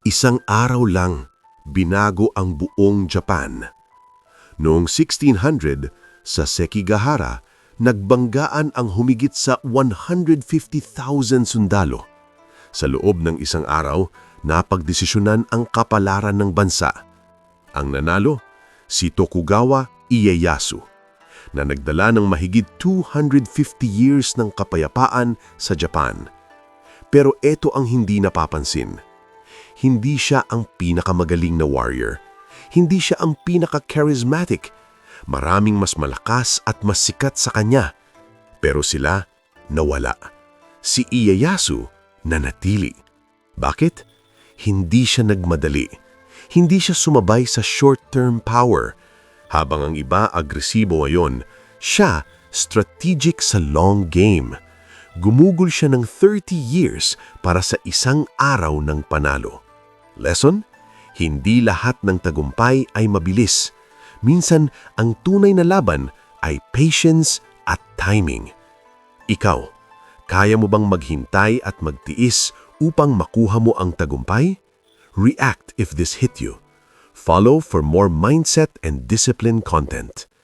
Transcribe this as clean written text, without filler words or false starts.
Isang araw lang, binago ang buong Japan. Noong 1600, sa Sekigahara, nagbanggaan ang humigit sa 150,000 sundalo. Sa loob ng isang araw, napagdesisyonan ang kapalaran ng bansa. Ang nanalo, si Tokugawa Ieyasu, na nagdala ng mahigit 250 years ng kapayapaan sa Japan. Pero ito ang hindi napapansin. Hindi siya ang pinakamagaling na warrior. Hindi siya ang pinaka-charismatic. Maraming mas malakas at mas sikat sa kanya. Pero sila, nawala. Si Ieyasu, nanatili. Bakit? Hindi siya nagmadali. Hindi siya sumabay sa short-term power. Habang ang iba agresibo ngayon, siya strategic sa long game. Gumugol siya ng 30 years para sa isang araw ng panalo. Lesson? Hindi lahat ng tagumpay ay mabilis. Minsan, ang tunay na laban ay patience at timing. Ikaw, kaya mo bang maghintay at magtiis upang makuha mo ang tagumpay? React if this hit you. Follow for more mindset and discipline content.